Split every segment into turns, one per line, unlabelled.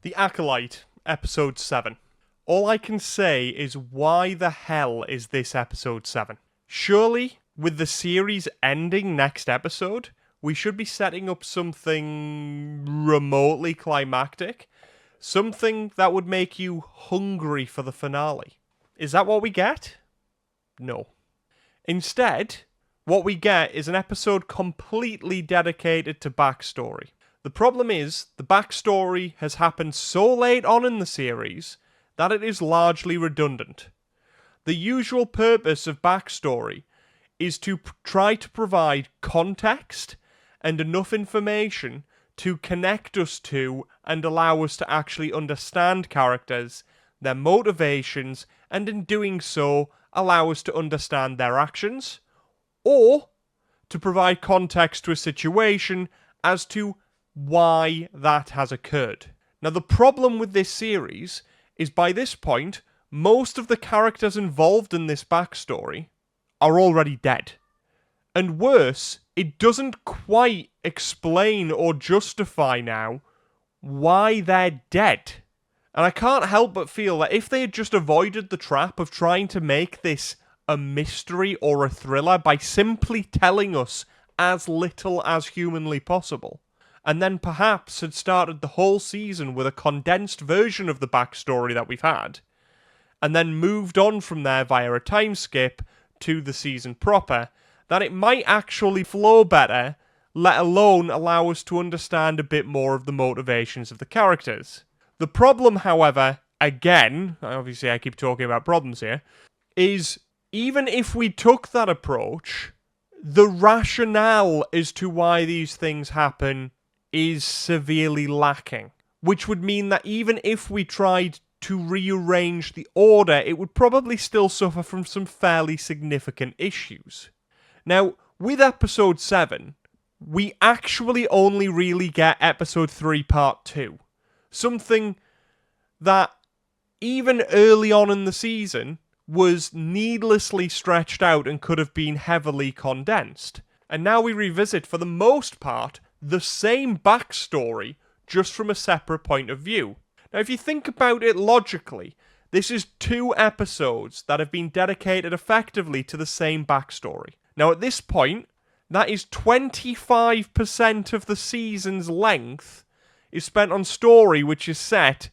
The Acolyte, Episode 7. All I can say is, why the hell is this Episode 7? Surely, with the series ending next episode, we should be setting up something remotely climactic. Something that would make you hungry for the finale. Is that what we get? No. Instead, what we get is an episode completely dedicated to backstory. The problem is, the backstory has happened so late on in the series that it is largely redundant. The usual purpose of backstory is to try to provide context and enough information to connect us to and allow us to actually understand characters, their motivations, and in doing so, allow us to understand their actions, or to provide context to a situation as to why that has occurred. Now, the problem with this series is by this point, most of the characters involved in this backstory are already dead. And worse, it doesn't quite explain or justify now why they're dead. And I can't help but feel that if they had just avoided the trap of trying to make this a mystery or a thriller by simply telling us as little as humanly possible, and then perhaps had started the whole season with a condensed version of the backstory that we've had, and then moved on from there via a time skip to the season proper, that it might actually flow better, let alone allow us to understand a bit more of the motivations of the characters. The problem, however, again, obviously I keep talking about problems here, is even if we took that approach, the rationale as to why these things happen is severely lacking. Which would mean that even if we tried to rearrange the order, it would probably still suffer from some fairly significant issues. Now, with Episode 7, we actually only really get Episode 3 Part 2. Something that, even early on in the season, was needlessly stretched out and could have been heavily condensed. And now we revisit, for the most part, the same backstory, just from a separate point of view. Now, if you think about it logically, this is 2 episodes that have been dedicated effectively to the same backstory. Now, at this point, that is 25% of the season's length is spent on story which is set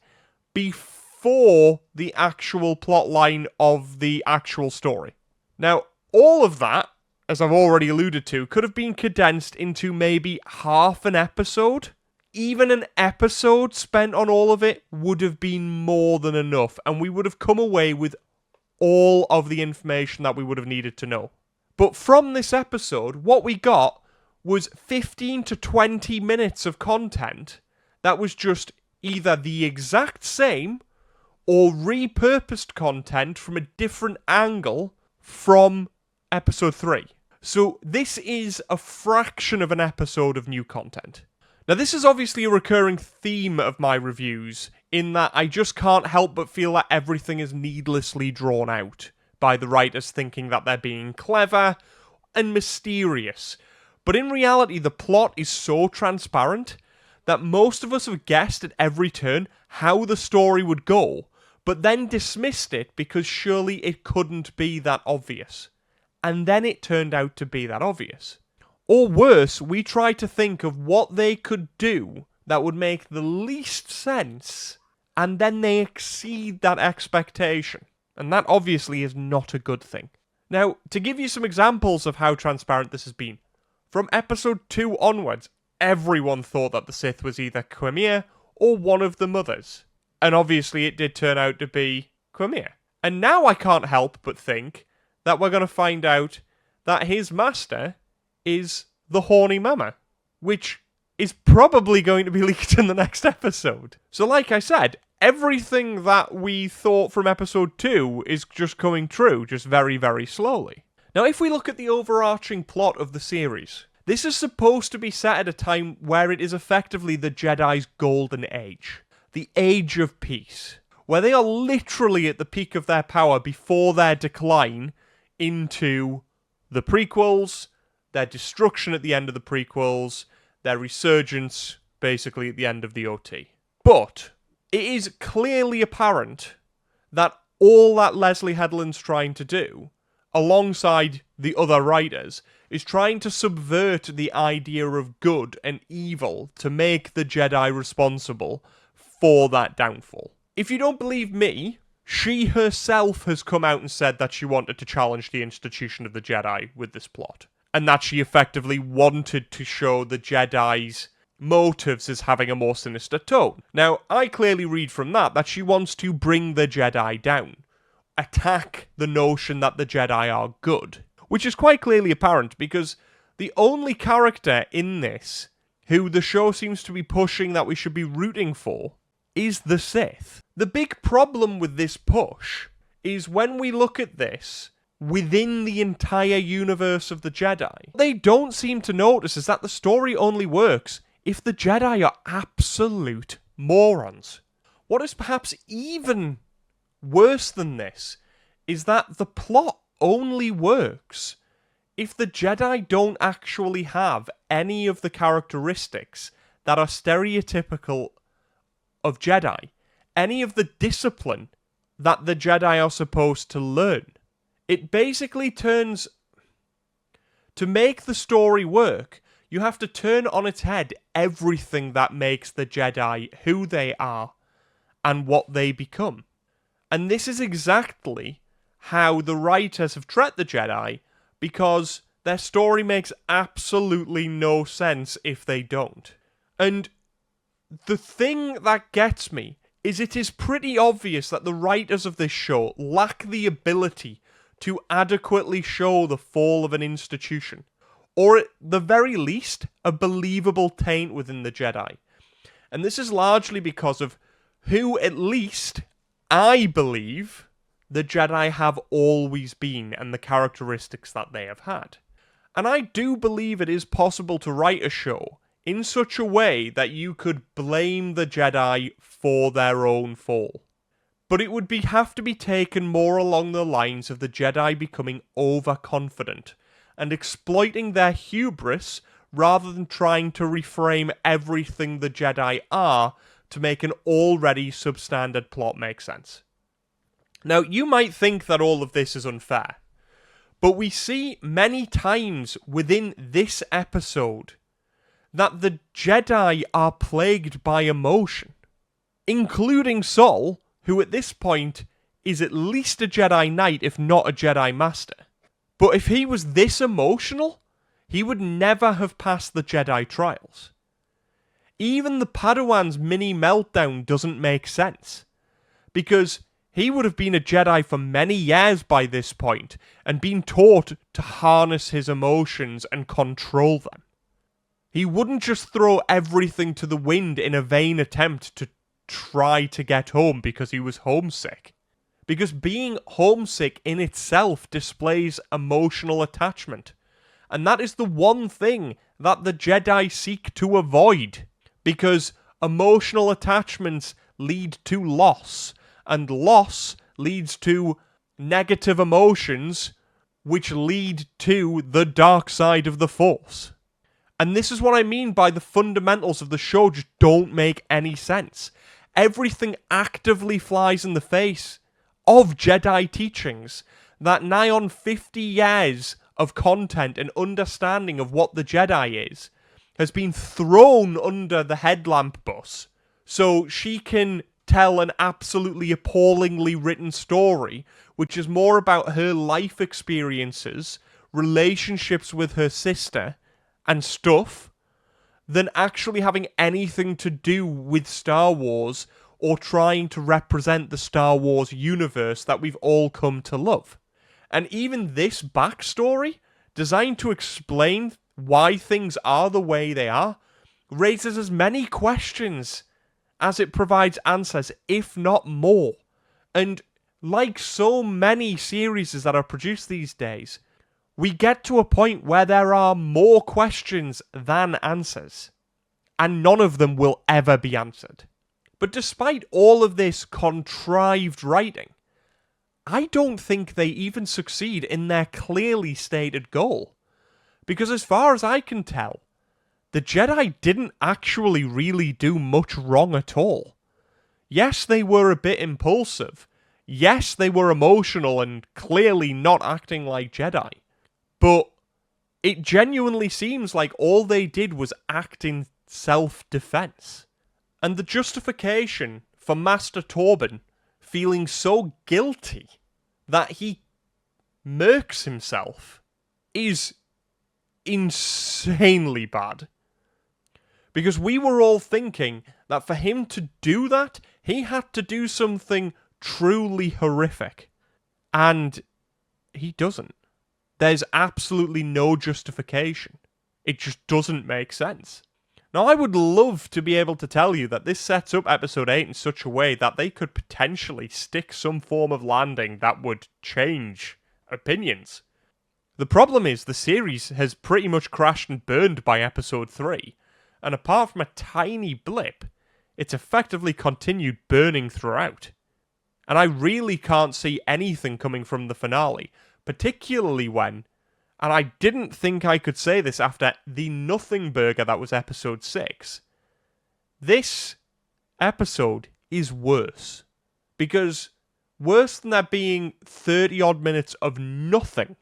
before the actual plotline of the actual story. Now, all of that, as I've already alluded to, could have been condensed into maybe half an episode. Even an episode spent on all of it would have been more than enough, and we would have come away with all of the information that we would have needed to know. But from this episode, what we got was 15 to 20 minutes of content that was just either the exact same or repurposed content from a different angle from Episode 3. So this is a fraction of an episode of new content. Now, this is obviously a recurring theme of my reviews, in that I just can't help but feel that everything is needlessly drawn out by the writers thinking that they're being clever and mysterious. But in reality, the plot is so transparent that most of us have guessed at every turn how the story would go, but then dismissed it because surely it couldn't be that obvious. And then it turned out to be that obvious. Or worse, we tried to think of what they could do that would make the least sense, and then they exceed that expectation. And that obviously is not a good thing. Now, to give you some examples of how transparent this has been, from Episode 2 onwards, everyone thought that the Sith was either Quimir or one of the mothers. And obviously it did turn out to be Quimir. And now I can't help but think that we're going to find out that his master is the horny mama, which is probably going to be leaked in the next episode. So like I said, everything that we thought from Episode 2 is just coming true, just very, very slowly. Now, if we look at the overarching plot of the series, this is supposed to be set at a time where it is effectively the Jedi's golden age. The age of peace. Where they are literally at the peak of their power before their decline into the prequels, their destruction at the end of the prequels, their resurgence basically at the end of the OT. But it is clearly apparent that all that Leslie Headland's trying to do, alongside the other writers, is trying to subvert the idea of good and evil to make the Jedi responsible for that downfall. If you don't believe me, she herself has come out and said that she wanted to challenge the institution of the Jedi with this plot, and that she effectively wanted to show the Jedi's motives as having a more sinister tone. Now, I clearly read from that she wants to bring the Jedi down, attack the notion that the Jedi are good, which is quite clearly apparent because the only character in this who the show seems to be pushing that we should be rooting for is the Sith. The big problem with this push is when we look at this within the entire universe of the Jedi, what they don't seem to notice is that the story only works if the Jedi are absolute morons. What is perhaps even worse than this is that the plot only works if the Jedi don't actually have any of the characteristics that are stereotypical of Jedi, any of the discipline that the Jedi are supposed to learn. It basically turns... To make the story work, you have to turn on its head everything that makes the Jedi who they are and what they become. And this is exactly how the writers have treated the Jedi, because their story makes absolutely no sense if they don't. And the thing that gets me is it is pretty obvious that the writers of this show lack the ability to adequately show the fall of an institution, or at the very least, a believable taint within the Jedi. And this is largely because of who, at least, I believe, the Jedi have always been and the characteristics that they have had. And I do believe it is possible to write a show in such a way that you could blame the Jedi for their own fall. But it would have to be taken more along the lines of the Jedi becoming overconfident and exploiting their hubris rather than trying to reframe everything the Jedi are to make an already substandard plot make sense. Now, you might think that all of this is unfair, but we see many times within this episode that the Jedi are plagued by emotion, including Saul, who at this point is at least a Jedi Knight, if not a Jedi Master. But if he was this emotional, he would never have passed the Jedi trials. Even the Padawan's mini meltdown doesn't make sense, because he would have been a Jedi for many years by this point and been taught to harness his emotions and control them. He wouldn't just throw everything to the wind in a vain attempt to try to get home because he was homesick. Because being homesick in itself displays emotional attachment. And that is the one thing that the Jedi seek to avoid. Because emotional attachments lead to loss. And loss leads to negative emotions, which lead to the dark side of the Force. And this is what I mean by the fundamentals of the show just don't make any sense. Everything actively flies in the face of Jedi teachings that nigh on 50 years of content and understanding of what the Jedi is has been thrown under the headlamp bus so she can tell an absolutely appallingly written story which is more about her life experiences, relationships with her sister, and stuff, than actually having anything to do with Star Wars or trying to represent the Star Wars universe that we've all come to love. And even this backstory, designed to explain why things are the way they are, raises as many questions as it provides answers, if not more. And like so many series that are produced these days, we get to a point where there are more questions than answers, and none of them will ever be answered. But despite all of this contrived writing, I don't think they even succeed in their clearly stated goal. Because as far as I can tell, the Jedi didn't actually really do much wrong at all. Yes, they were a bit impulsive. Yes, they were emotional and clearly not acting like Jedi. But it genuinely seems like all they did was act in self-defense. And the justification for Master Torben feeling so guilty that he murks himself is insanely bad. Because we were all thinking that for him to do that, he had to do something truly horrific. And he doesn't. There's absolutely no justification. It just doesn't make sense. Now, I would love to be able to tell you that this sets up Episode 8 in such a way that they could potentially stick some form of landing that would change opinions. The problem is the series has pretty much crashed and burned by Episode 3, and apart from a tiny blip, it's effectively continued burning throughout. And I really can't see anything coming from the finale, particularly when, and I didn't think I could say this after the nothing burger that was Episode 6, this episode is worse. Because worse than there being 30 odd minutes of nothing,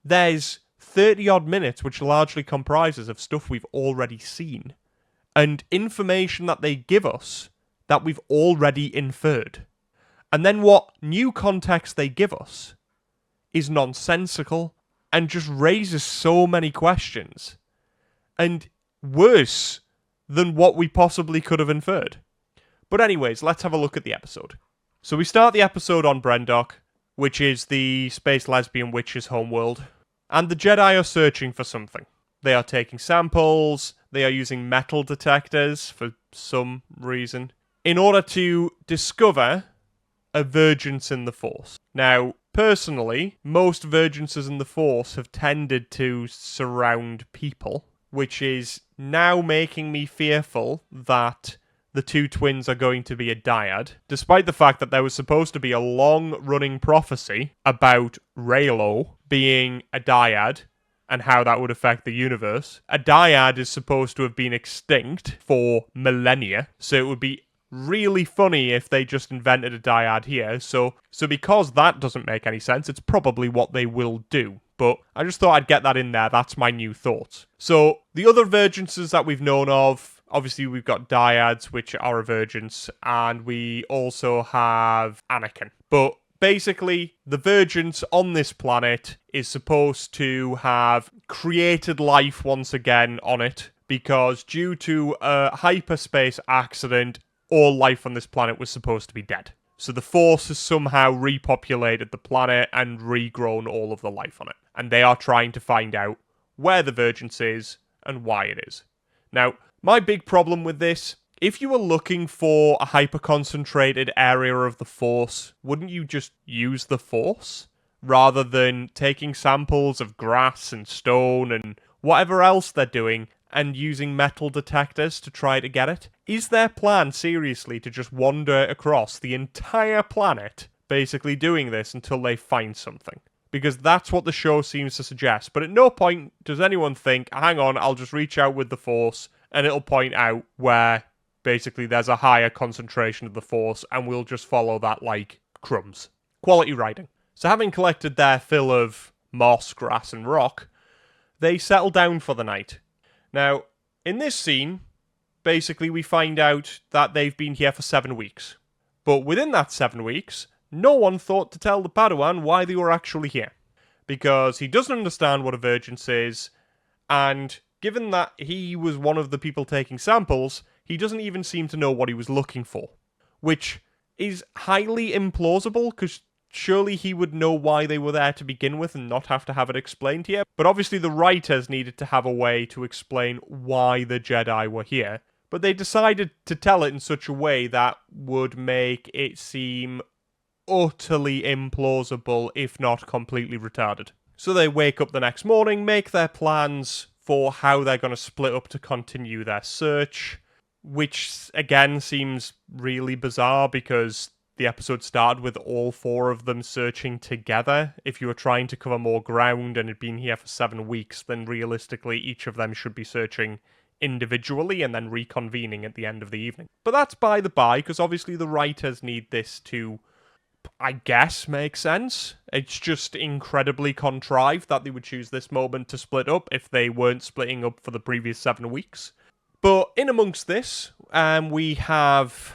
there's 30 odd minutes which largely comprises of stuff we've already seen, and information that they give us that we've already inferred. And then what new context they give us is nonsensical and just raises so many questions. And worse than what we possibly could have inferred. But anyways, let's have a look at the episode. So we start the episode on Brendok, which is the space lesbian witch's homeworld. And the Jedi are searching for something. They are taking samples, they are using metal detectors for some reason, in order to discover a vergence in the Force. Now, personally, most vergences in the Force have tended to surround people, which is now making me fearful that the two twins are going to be a dyad, despite the fact that there was supposed to be a long-running prophecy about Reylo being a dyad and how that would affect the universe. A dyad is supposed to have been extinct for millennia, so it would be really funny if they just invented a dyad here. So because that doesn't make any sense, it's probably what they will do. But I just thought I'd get that in there. That's my new thoughts. So the other vergences that we've known of, obviously we've got dyads, which are a vergence, and we also have Anakin. But basically, the vergence on this planet is supposed to have created life once again on it, because due to a hyperspace accident, all life on this planet was supposed to be dead. So the Force has somehow repopulated the planet and regrown all of the life on it. And they are trying to find out where the vergence is and why it is. Now, my big problem with this, if you were looking for a hyper-concentrated area of the Force, wouldn't you just use the Force? Rather than taking samples of grass and stone and whatever else they're doing and using metal detectors to try to get it? Is their plan, seriously, to just wander across the entire planet, basically doing this until they find something? Because that's what the show seems to suggest. But at no point does anyone think, hang on, I'll just reach out with the Force and it'll point out where basically there's a higher concentration of the Force and we'll just follow that like crumbs. Quality writing. So having collected their fill of moss, grass and rock, they settle down for the night. Now, in this scene, basically we find out that they've been here for 7 weeks. But within that 7 weeks, no one thought to tell the Padawan why they were actually here. Because he doesn't understand what a vergence is, and given that he was one of the people taking samples, he doesn't even seem to know what he was looking for. Which is highly implausible, because surely he would know why they were there to begin with and not have to have it explained here. But obviously the writers needed to have a way to explain why the Jedi were here. But they decided to tell it in such a way that would make it seem utterly implausible, if not completely retarded. So they wake up the next morning, make their plans for how they're going to split up to continue their search, which again seems really bizarre because the episode started with all 4 of them searching together. If you were trying to cover more ground and had been here for 7 weeks, then realistically each of them should be searching individually and then reconvening at the end of the evening. But that's by the by, because obviously the writers need this to, I guess, make sense. It's just incredibly contrived that they would choose this moment to split up if they weren't splitting up for the previous 7 weeks. But in amongst this, we have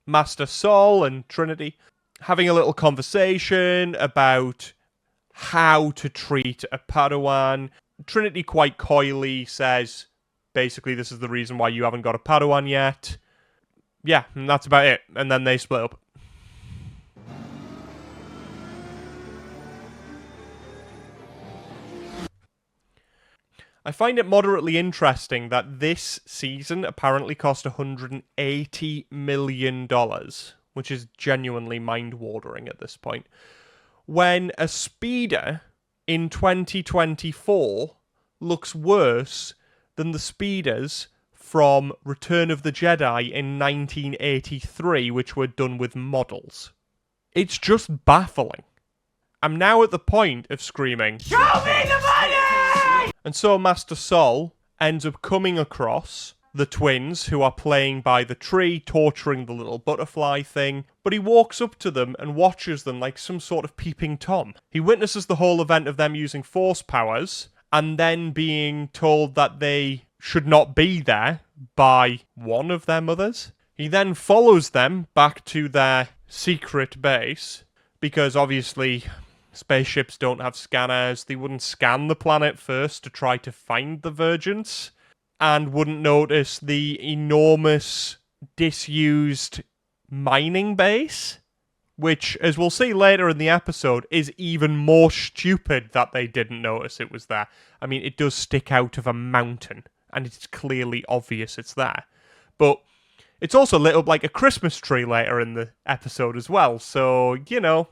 Master Sol and Trinity having a little conversation about how to treat a Padawan. Trinity quite coyly says, basically, this is the reason why you haven't got a Padawan yet. Yeah, and that's about it. And then they split up. I find it moderately interesting that this season apparently cost $180 million, which is genuinely mind-watering at this point, when a speeder in 2024 looks worse than the speeders from Return of the Jedi in 1983, which were done with models. It's just baffling. I'm now at the point of screaming, "Show me the money!" And so Master Sol ends up coming across the twins who are playing by the tree, torturing the little butterfly thing, but he walks up to them and watches them like some sort of peeping Tom. He witnesses the whole event of them using force powers, and then being told that they should not be there by one of their mothers. He then follows them back to their secret base, because obviously spaceships don't have scanners. They wouldn't scan the planet first to try to find the vergence, and wouldn't notice the enormous disused mining base, which, as we'll see later in the episode, is even more stupid that they didn't notice it was there. I mean, it does stick out of a mountain, and it's clearly obvious it's there. But it's also lit up like a Christmas tree later in the episode as well, so, you know.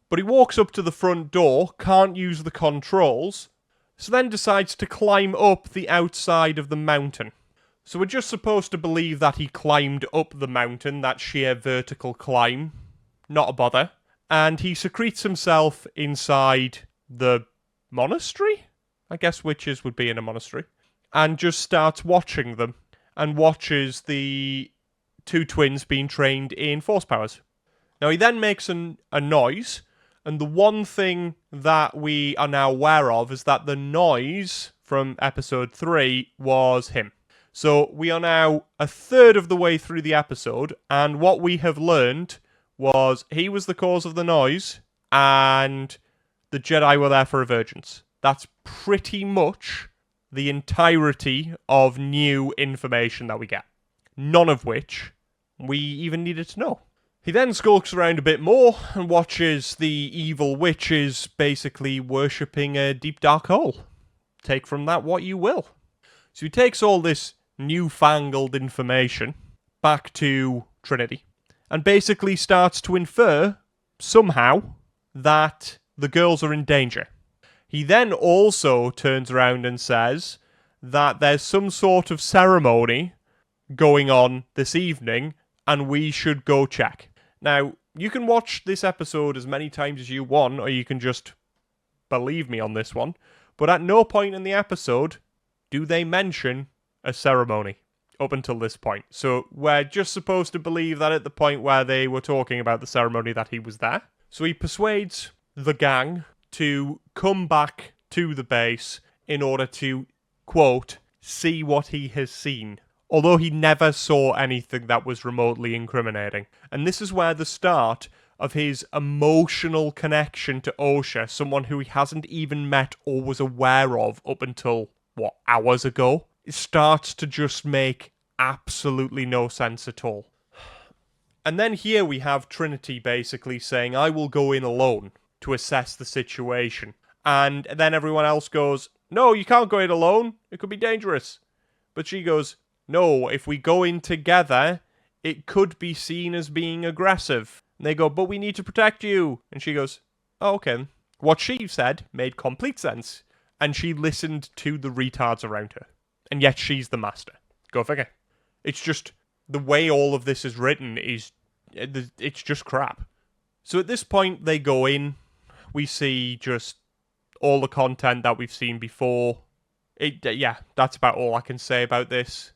But he walks up to the front door, can't use the controls, so then decides to climb up the outside of the mountain. So we're just supposed to believe that he climbed up the mountain, that sheer vertical climb. Not a bother. And he secretes himself inside the monastery? I guess witches would be in a monastery. And just starts watching them. And watches the two twins being trained in force powers. Now he then makes a noise. And the one thing that we are now aware of is that the noise from episode 3 was him. So we are now a third of the way through the episode, and what we have learned was he was the cause of the noise, and the Jedi were there for a vergence. That's pretty much the entirety of new information that we get. None of which we even needed to know. He then skulks around a bit more and watches the evil witches basically worshipping a deep dark hole. Take from that what you will. So he takes all this newfangled information back to Trinity and basically starts to infer, somehow, that the girls are in danger. He then also turns around and says that there's some sort of ceremony going on this evening and we should go check. Now, you can watch this episode as many times as you want, or you can just believe me on this one, but at no point in the episode do they mention a ceremony up until this point. So we're just supposed to believe that at the point where they were talking about the ceremony that he was there. So he persuades the gang to come back to the base in order to, quote, see what he has seen. Although he never saw anything that was remotely incriminating. And this is where the start of his emotional connection to Osha, someone who he hasn't even met or was aware of up until, hours ago, it starts to just make absolutely no sense at all. And then here we have Trinity basically saying, I will go in alone to assess the situation. And then everyone else goes, no, you can't go in alone. It could be dangerous. But she goes, no, if we go in together, it could be seen as being aggressive. And they go, but we need to protect you. And she goes, oh, okay. What she said made complete sense. And she listened to the retards around her. And yet she's the master. Go figure. It's just, the way all of this is written is, it's just crap. So at this point, they go in. We see just all the content that we've seen before. Yeah, that's about all I can say about this.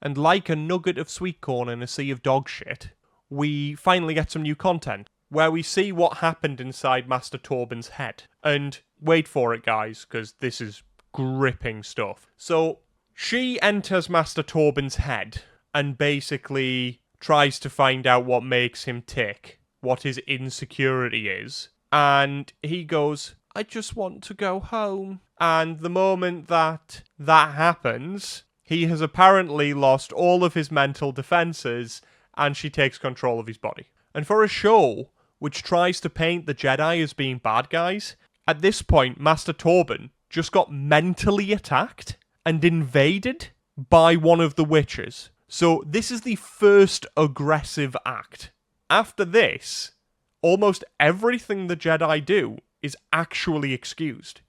And like a nugget of sweet corn in a sea of dog shit, we finally get some new content, where we see what happened inside Master Torben's head. And wait for it, guys, because this is gripping stuff. So, she enters Master Torben's head, and basically tries to find out what makes him tick, what his insecurity is. And he goes, I just want to go home. And the moment that happens, he has apparently lost all of his mental defenses, and she takes control of his body. And for a show which tries to paint the Jedi as being bad guys, at this point, Master Torben just got mentally attacked and invaded by one of the witches. So this is the first aggressive act. After this, almost everything the Jedi do is actually excused,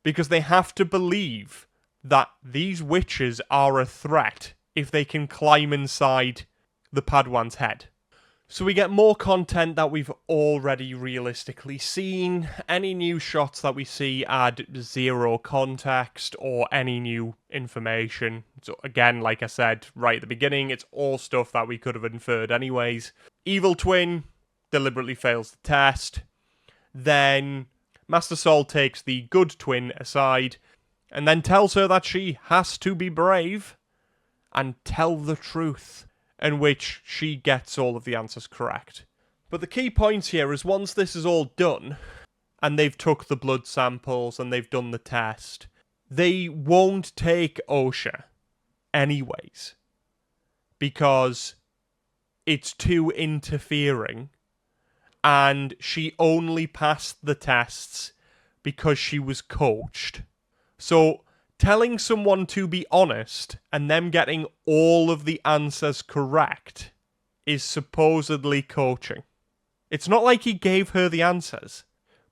because they have to believe that these witches are a threat if they can climb inside the Padawan's head. So we get more content that we've already realistically seen. Any new shots that we see add zero context or any new information. So again, like I said right at the beginning, it's all stuff that we could have inferred anyways. Evil Twin deliberately fails the test. Then Master Sol takes the good twin aside and then tells her that she has to be brave and tell the truth, in which she gets all of the answers correct. But the key point here is once this is all done, and they've took the blood samples and they've done the test, they won't take Osha anyways, because it's too interfering, and she only passed the tests because she was coached. So, telling someone to be honest and them getting all of the answers correct is supposedly coaching. It's not like he gave her the answers,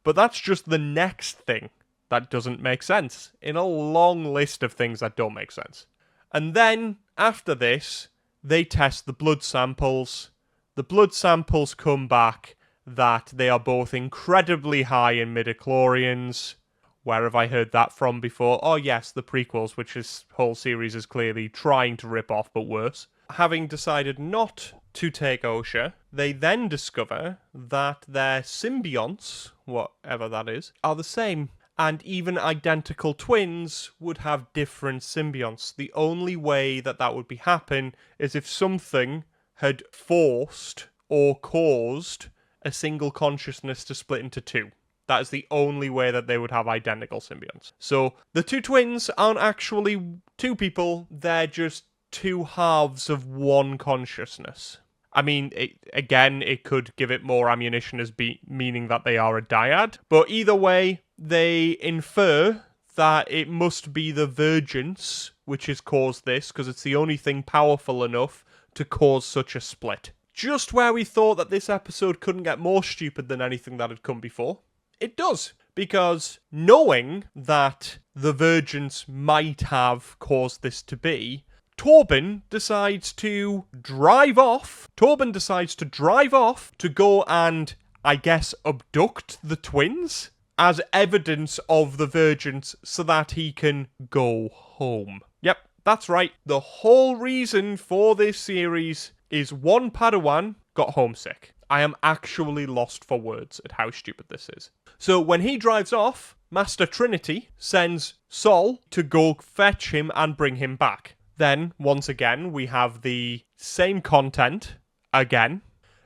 but that's just the next thing that doesn't make sense in a long list of things that don't make sense. And then, after this, they test the blood samples. The blood samples come back that they are both incredibly high in midichlorians. Where have I heard that from before? Oh yes, the prequels, which this whole series is clearly trying to rip off, but worse. Having decided not to take Osha, they then discover that their symbionts, whatever that is, are the same. And even identical twins would have different symbionts. The only way that that would happen is if something had forced or caused a single consciousness to split into two. That is the only way that they would have identical symbionts. So the two twins aren't actually two people, they're just two halves of one consciousness. I mean, it could give it more ammunition as meaning that they are a dyad, but either way, they infer that it must be the vergence which has caused this, because it's the only thing powerful enough to cause such a split. Just where we thought that this episode couldn't get more stupid than anything that had come before, it does, because knowing that the vergence might have caused this to be, Torben decides to drive off. Torben decides to drive off to go and, I guess, abduct the twins as evidence of the vergence so that he can go home. Yep, that's right. The whole reason for this series is one Padawan got homesick. I am actually lost for words at how stupid this is. So when he drives off, Master Trinity sends Sol to go fetch him and bring him back. Then, once again, we have the same content again.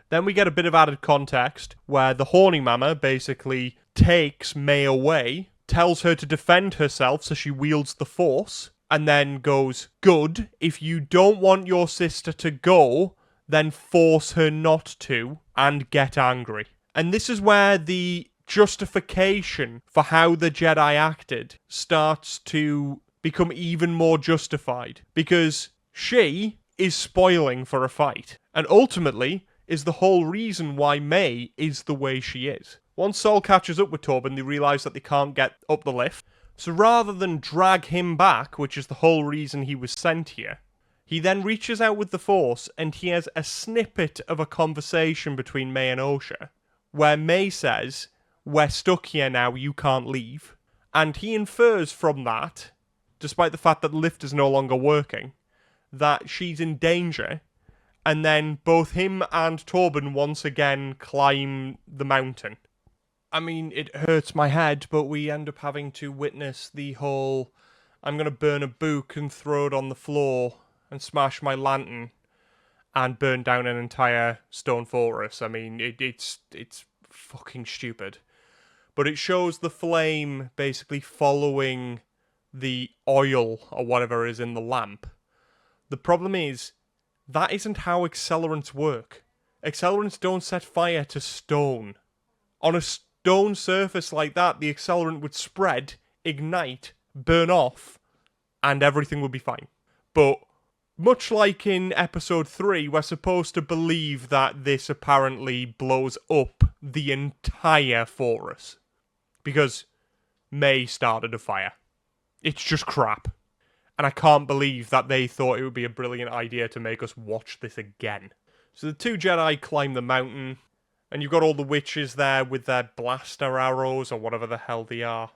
Then we get a bit of added context where the Horny Mama basically takes May away, tells her to defend herself so she wields the Force, and then goes, good, if you don't want your sister to go, then force her not to, and get angry. And this is where the justification for how the Jedi acted starts to become even more justified, because she is spoiling for a fight, and ultimately is the whole reason why May is the way she is. Once Sol catches up with Torben, they realise that they can't get up the lift, so rather than drag him back, which is the whole reason he was sent here, he then reaches out with the Force and he has a snippet of a conversation between May and Osha, where May says, we're stuck here now, you can't leave. And he infers from that despite the fact that the lift is no longer working, that she's in danger, and then both him and Torben once again climb the mountain. I mean, it hurts my head, but we end up having to witness the whole, I'm going to burn a book and throw it on the floor and smash my lantern and burn down an entire stone fortress. I mean, it's fucking stupid. But it shows the flame basically following the oil or whatever is in the lamp. The problem is, that isn't how accelerants work. Accelerants don't set fire to stone. On a stone surface like that, the accelerant would spread, ignite, burn off, and everything would be fine. But much like in episode 3, we're supposed to believe that this apparently blows up the entire fortress. Because May started a fire. It's just crap. And I can't believe that they thought it would be a brilliant idea to make us watch this again. So the two Jedi climb the mountain, and you've got all the witches there with their blaster arrows, or whatever the hell they are.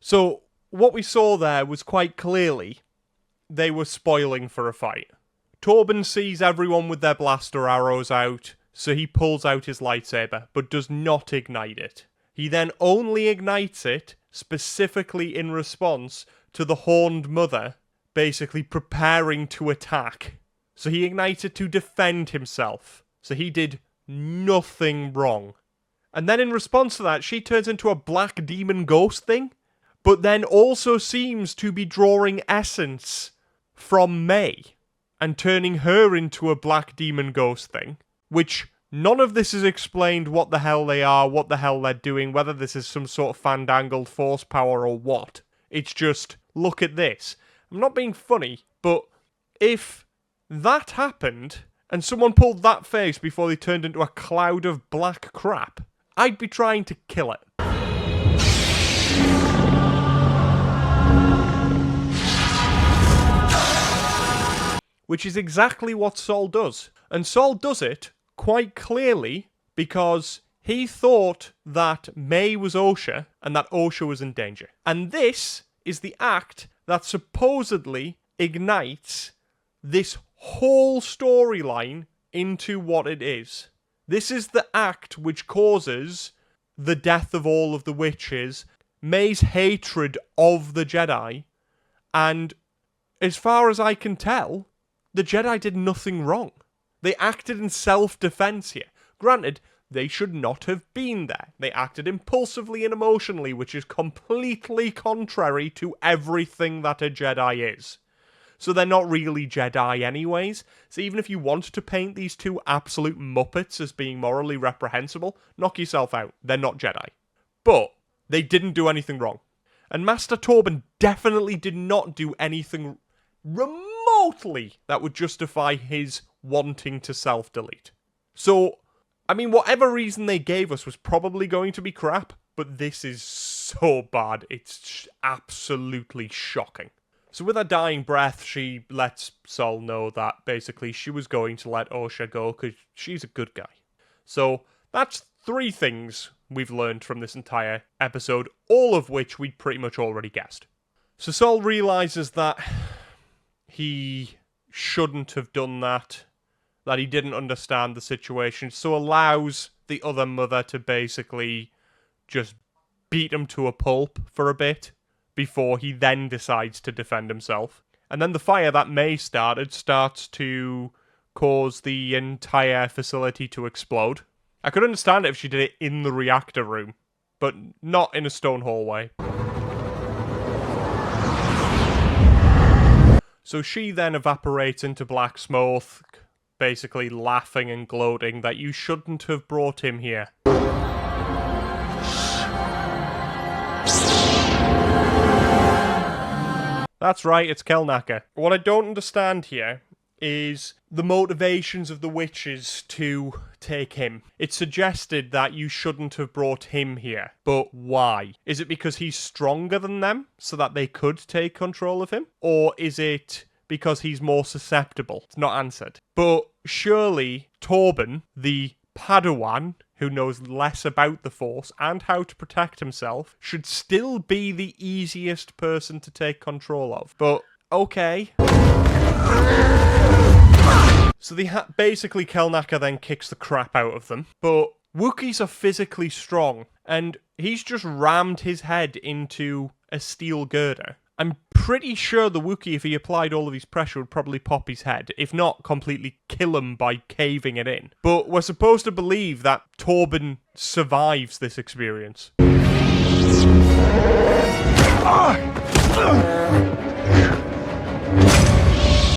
So, what we saw there was quite clearly they were spoiling for a fight. Torben sees everyone with their blaster arrows out, so he pulls out his lightsaber, but does not ignite it. He then only ignites it, specifically in response to the Horned Mother basically preparing to attack. So he ignites it to defend himself. So he did nothing wrong. And then in response to that, she turns into a black demon ghost thing, but then also seems to be drawing essence from May and turning her into a black demon ghost thing, which none of this is explained what the hell they are, what the hell they're doing, whether this is some sort of fandangled force power or what. It's just, look at this. I'm not being funny, but if that happened and someone pulled that face before they turned into a cloud of black crap, I'd be trying to kill it. Which is exactly what Saul does. And Saul does it quite clearly because he thought that May was Osha and that Osha was in danger. And this is the act that supposedly ignites this whole storyline into what it is. This is the act which causes the death of all of the witches, May's hatred of the Jedi, and as far as I can tell, the Jedi did nothing wrong. They acted in self-defense here. Granted, they should not have been there. They acted impulsively and emotionally, which is completely contrary to everything that a Jedi is. So they're not really Jedi anyways. So even if you want to paint these two absolute muppets as being morally reprehensible, knock yourself out. They're not Jedi. But they didn't do anything wrong. And Master Torben definitely did not do anything remotely that would justify his wanting to self-delete. So, I mean, whatever reason they gave us was probably going to be crap, but this is so bad, it's absolutely shocking. So with her dying breath, she lets Saul know that basically she was going to let Osha go because she's a good guy. So that's 3 things we've learned from this entire episode, all of which we'd pretty much already guessed. So Saul realizes that he shouldn't have done that he didn't understand the situation, so allows the other mother to basically just beat him to a pulp for a bit before he then decides to defend himself. And then the fire that May started starts to cause the entire facility to explode. I could understand it if she did it in the reactor room, but not in a stone hallway. So she then evaporates into black smoke, basically laughing and gloating that you shouldn't have brought him here. That's right, it's Kelnacker. What I don't understand here is the motivations of the witches to take him. It's suggested that you shouldn't have brought him here, but why? Is it because he's stronger than them, so that they could take control of him? Or is it because he's more susceptible? It's not answered. But surely Torben, the Padawan who knows less about the Force and how to protect himself should still be the easiest person to take control of. But, okay. So basically Kelnaka then kicks the crap out of them, but Wookiees are physically strong, and he's just rammed his head into a steel girder. I'm pretty sure the Wookiee, if he applied all of his pressure, would probably pop his head, if not completely kill him by caving it in. But we're supposed to believe that Torben survives this experience.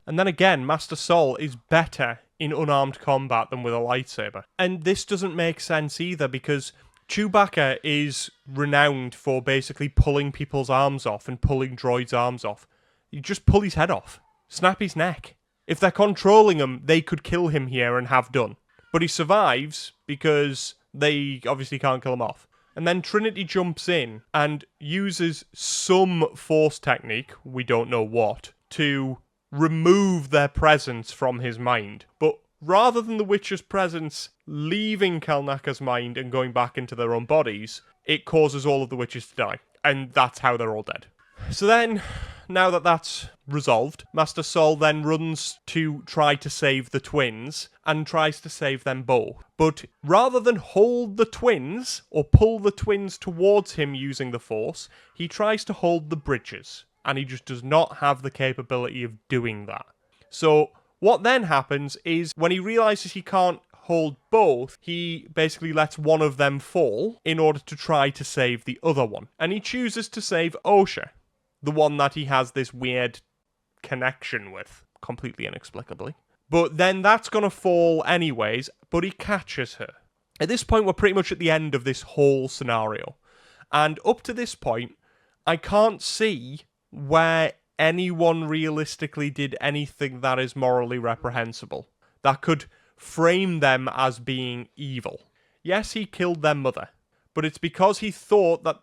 And then again, Master Sol is better in unarmed combat than with a lightsaber. And this doesn't make sense either, because Chewbacca is renowned for basically pulling people's arms off and pulling droids' arms off. You just pull his head off. Snap his neck. If they're controlling him, they could kill him here and have done. But he survives because they obviously can't kill him off. And then Trinity jumps in and uses some Force technique, we don't know what, to remove their presence from his mind. But rather than the Witcher's presence leaving Kelnaka's mind and going back into their own bodies, it causes all of the Witches to die. And that's how they're all dead. So then, now that that's resolved, Master Sol then runs to try to save the twins and tries to save them both. But rather than hold the twins or pull the twins towards him using the Force, he tries to hold the bridges. And he just does not have the capability of doing that. So what then happens is when he realizes he can't hold both, he basically lets one of them fall in order to try to save the other one. And he chooses to save Osha, the one that he has this weird connection with, completely inexplicably. But then that's going to fall anyways, but he catches her. At this point, we're pretty much at the end of this whole scenario. And up to this point, I can't see where anyone realistically did anything that is morally reprehensible, that could frame them as being evil. Yes, he killed their mother, but it's because he thought that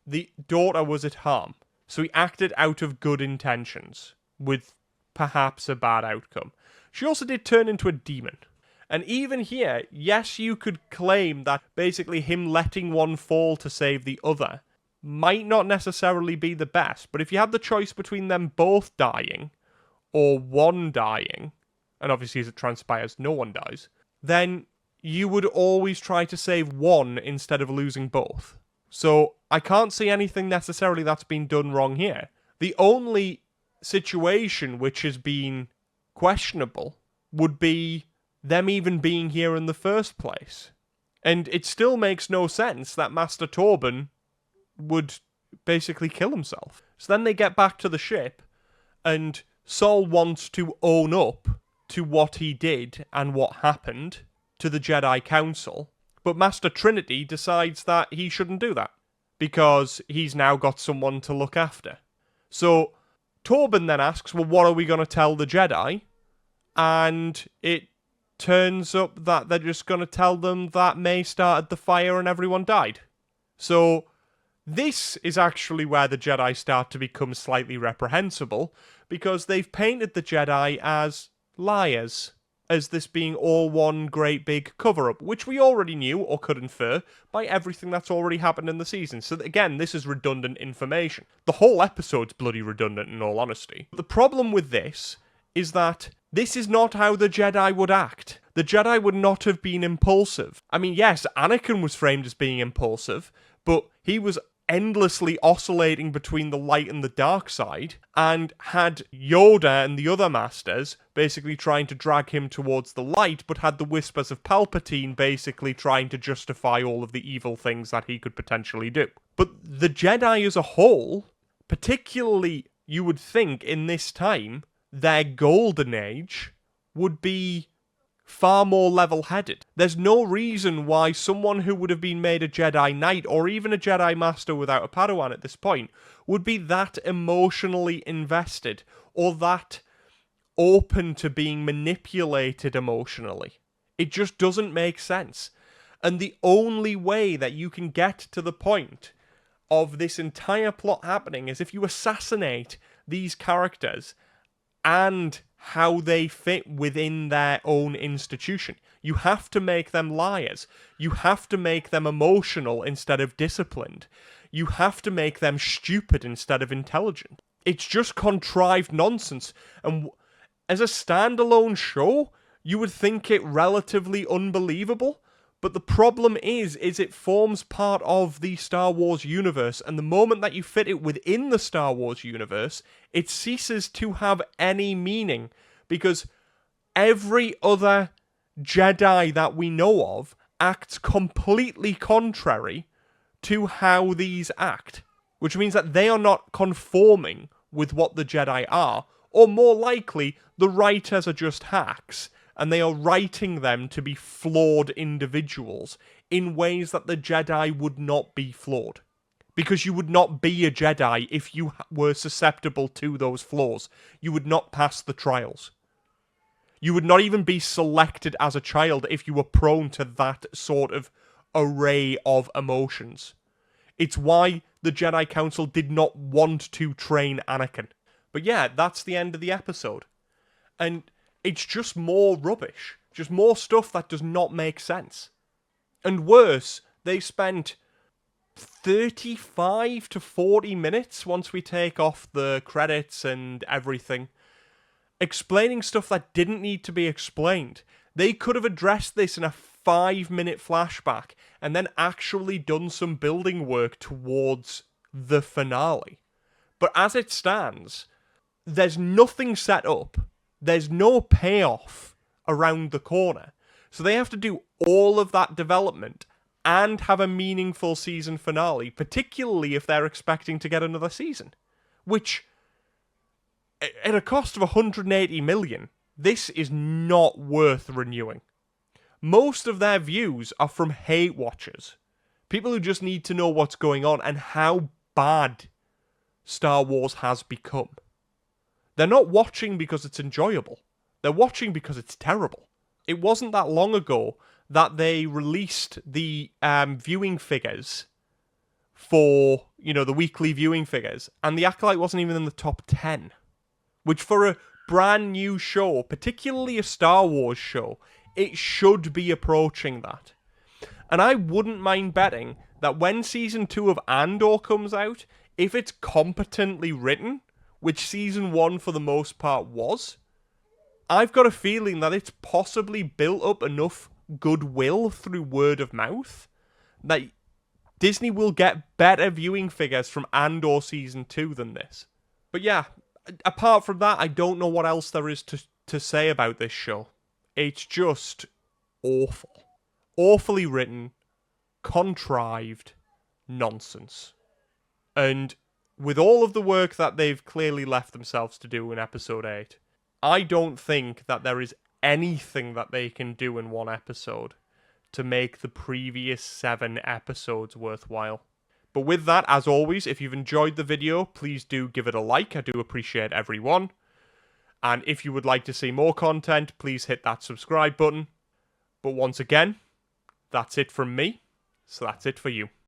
the daughter was at harm, so he acted out of good intentions, with perhaps a bad outcome. She also did turn into a demon. And even here, yes, you could claim that basically him letting one fall to save the other might not necessarily be the best, but if you had the choice between them both dying or one dying, and obviously as it transpires no one dies, then you would always try to save one instead of losing both. So I can't see anything necessarily that's been done wrong here. The only situation which has been questionable would be them even being here in the first place. And it still makes no sense that Master Torben would basically kill himself. So then they get back to the ship, and Sol wants to own up to what he did and what happened to the Jedi Council, but Master Trinity decides that he shouldn't do that, because he's now got someone to look after. So Torben then asks, well, what are we going to tell the Jedi? And it turns up that they're just going to tell them that May started the fire and everyone died. So this is actually where the Jedi start to become slightly reprehensible, because they've painted the Jedi as liars, as this being all one great big cover-up, which we already knew or could infer by everything that's already happened in the season. So again, this is redundant information. The whole episode's bloody redundant, in all honesty. The problem with this is that this is not how the Jedi would act. The Jedi would not have been impulsive. I mean, yes, Anakin was framed as being impulsive, but he was endlessly oscillating between the light and the dark side, and had Yoda and the other masters basically trying to drag him towards the light, but had the whispers of Palpatine basically trying to justify all of the evil things that he could potentially do. But the Jedi as a whole, particularly you would think in this time, their golden age would be far more level-headed. There's no reason why someone who would have been made a Jedi Knight, or even a Jedi Master without a Padawan at this point, would be that emotionally invested, or that open to being manipulated emotionally. It just doesn't make sense. And the only way that you can get to the point of this entire plot happening is if you assassinate these characters and how they fit within their own institution. You have to make them liars. You have to make them emotional instead of disciplined. You have to make them stupid instead of intelligent. It's just contrived nonsense. And as a standalone show, you would think it relatively unbelievable. But the problem is it forms part of the Star Wars universe. And the moment that you fit it within the Star Wars universe, it ceases to have any meaning. Because every other Jedi that we know of acts completely contrary to how these act, which means that they are not conforming with what the Jedi are, or more likely, the writers are just hacks, and they are writing them to be flawed individuals in ways that the Jedi would not be flawed. Because you would not be a Jedi if you were susceptible to those flaws. You would not pass the trials. You would not even be selected as a child if you were prone to that sort of array of emotions. It's why the Jedi Council did not want to train Anakin. But yeah, that's the end of the episode. And it's just more rubbish. Just more stuff that does not make sense. And worse, they spent 35 to 40 minutes, once we take off the credits and everything, explaining stuff that didn't need to be explained. They could have addressed this in a 5-minute flashback and then actually done some building work towards the finale. But as it stands, there's nothing set up. There's no payoff around the corner. So they have to do all of that development and have a meaningful season finale, particularly if they're expecting to get another season. Which, at a cost of 180 million, this is not worth renewing. Most of their views are from hate watchers. People who just need to know what's going on and how bad Star Wars has become. They're not watching because it's enjoyable. They're watching because it's terrible. It wasn't that long ago that they released the viewing figures for, the weekly viewing figures, and The Acolyte wasn't even in the top 10. Which for a brand new show, particularly a Star Wars show, it should be approaching that. And I wouldn't mind betting that when Season 2 of Andor comes out, if it's competently written, which Season 1 for the most part was, I've got a feeling that it's possibly built up enough goodwill through word of mouth that Disney will get better viewing figures from Andor Season 2 than this. But yeah, apart from that, I don't know what else there is to say about this show. It's just awful. Awfully written, contrived nonsense. And with all of the work that they've clearly left themselves to do in Episode 8, I don't think that there is anything that they can do in one episode to make the previous 7 episodes worthwhile. But with that, as always, if you've enjoyed the video, please do give it a like. I do appreciate every one. And if you would like to see more content, please hit that subscribe button. But once again, that's it from me, so that's it for you.